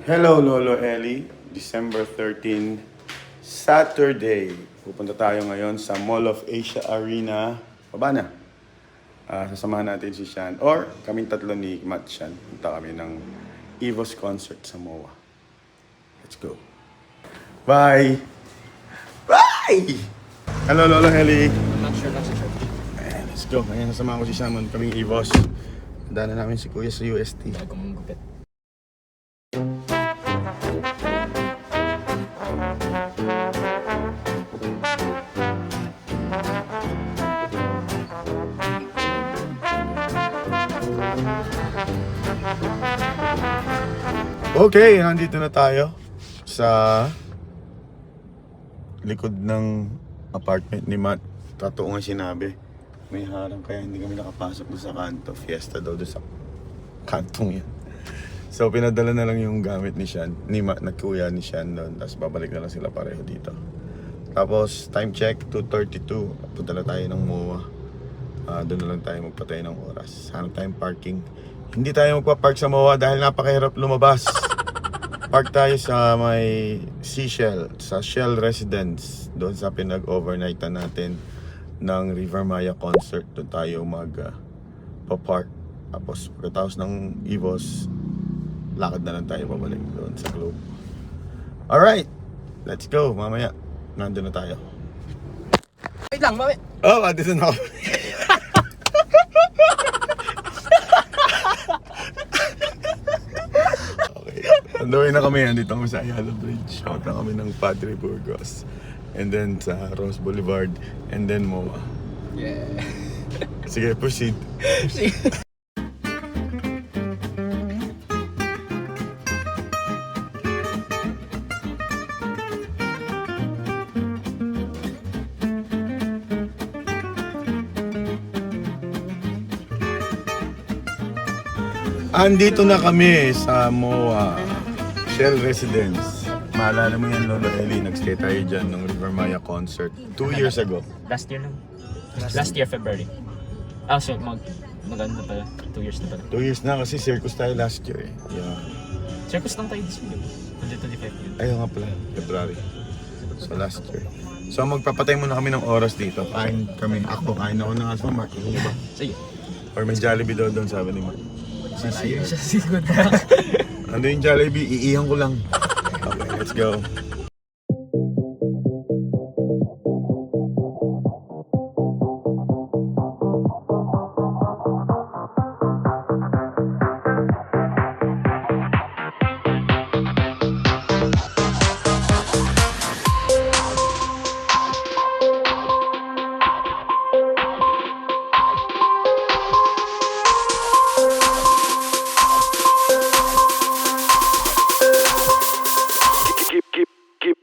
Hello, Lolo Eli. December 13, Saturday. Pupunta tayo ngayon sa Mall of Asia Arena. Baba na. Sasamahan natin si Shan. Or kaming tatlo ni Matt Shan. Punta kami ng Evo's concert sa MOA. Let's go. Bye! Bye! Hello, Lolo Eli. I'm not sure that's a church. Let's go. Ngayon nasamahan ko si Shan. Kaming Evo's. Dana namin si Kuya sa UST. Bago mong gupit. Okay, nandito na tayo sa likod ng apartment ni Matt. Totoo nga sinabi, may harang kaya hindi kami nakapasok doon sa kanto. Fiesta daw doon sa kantong yan. So pinadala na lang yung gamit ni Shan, ni Matt, na kuya ni Shan doon. Tapos babalik na lang sila pareho dito. Tapos time check, 2:32. Punta na tayo ng MOA. Doon na lang tayo magpatay ng oras. Hanap tayong parking. Hindi tayo magpa-park sa MOA dahil napakahirap lumabas. Park tayo sa may Seashell, sa Shell Residence. Doon sa pinag-overnightan natin ng River Maya concert. Doon tayo pa-park. Tapos pagkatapos ng Evo's, lakad na lang tayo pabalik doon sa Globe. Alright, let's go. Mamaya, nandun na tayo. Wait lang, mami. Oh, andito na ako. Andawin na kami, andito kami sa Ayala Bridge. Out na kami ng Padre Burgos. And then sa Rose Boulevard. And then MOA. Yeah. Sige, proceed. Andito na kami sa MOA Shell Residence. Maalala mo yan, Lolo Eli, nag-stay tayo dyan nung River Maya concert 2 years ago. Last year lang. Last year, February. So maganda pala. 2 years na pala. 2 years na kasi circus tayo last year eh. Yeah. Circus lang tayo this year. 2025 yun. Ayaw nga pala, February. So last year. So magpapatay muna kami ng oras dito. Kain kami. Ako, kain ako ng Alphamart. Ano ba? Sige. Or may Jollibee doon sabi ni Mark. Malayo siya sigod. Ano yung Jollibee? Iihan ko lang. Okay, let's go.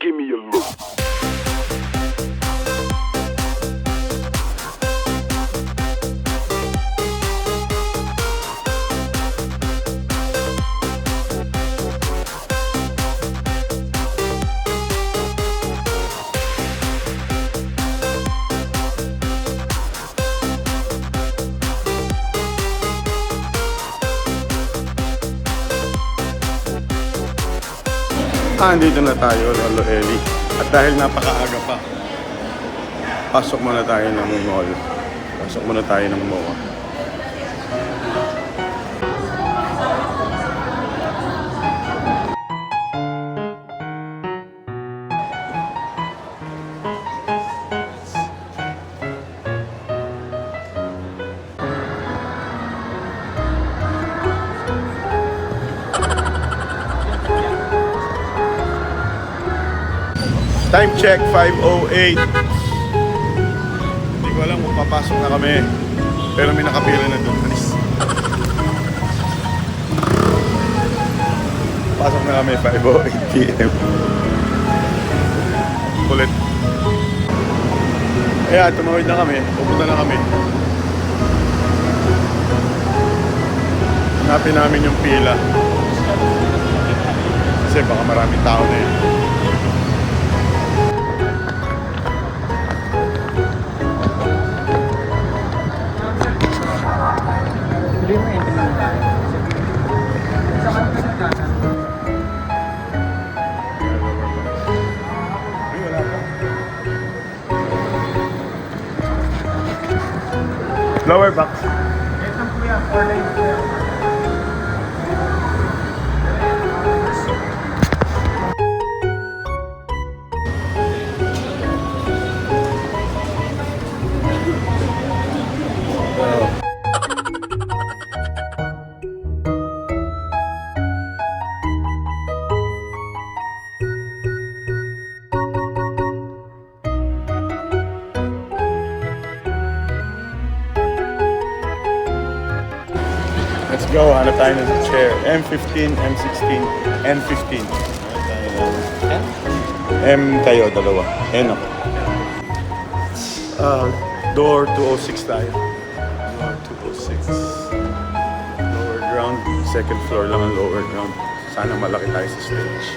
Give me a look. Andito na tayo, Lolo Eli. At dahil napakaaga pa, pasok muna tayo ng mall. Pasok muna tayo ng MOA. Time check, 5:08. Hindi ko alam kung papasok na kami. Pero may nakapila na doon. Alis. Pasok na kami, 5:08 PM. Kulit. Kaya tumawid na kami. Pupunta na kami. Hanapin namin yung pila. Kasi baka maraming tao na yun. Lower box. Let's go, hanap tayo ng chair. M15, M16, N15. M tayo, dalawa. N ako. Door 206 tayo. Door 206. Lower ground, second floor lang ang lower ground. Sana malaki tayo sa stage.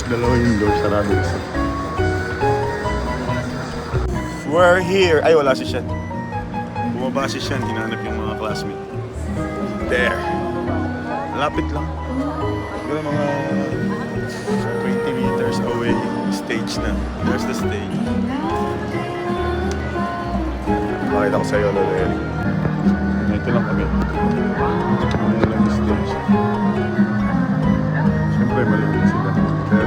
Dalawa yung door, sarado isa. We're here. Ay, wala si Shen. Bumaba si Shen, hinanap yung mga classmate. There. Lapit lang. Siguro mga 20 meters away. Stage na. There's the stage. Makita ko sa'yo, Lolo Eric. Ito lang kami. Ito lang yung stage. Siyempre, malamig sila. Pero,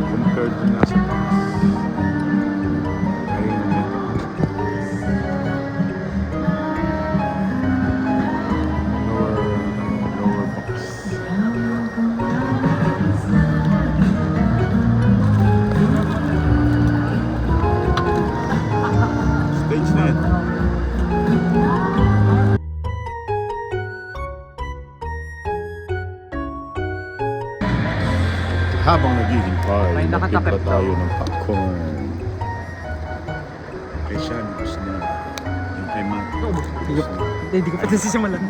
compared to nasa taas, ayun na yun. Lower box. Stage na yun. Habang naghihintay, May nakatakip nagtimpla tayo ng popcorn. Kay Sean, gusto niya. Yung kay Matt. Hindi ko pa nasisimulan.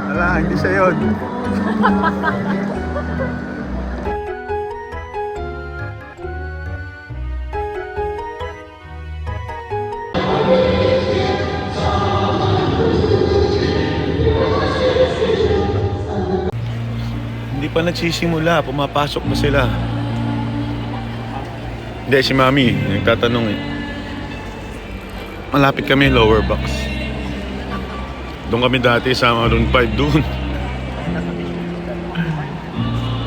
Wala, hindi siya yun. Hindi pa nagsisimula, pumapasok na sila. Hindi, si Mami, nagtatanong eh. Malapit kami, lower box. Doon kami dati sa Maroon 5, doon.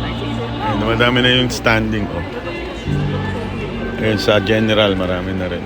Ayun, dumadami na yung standing. Oh. Ayun, sa General, marami na rin.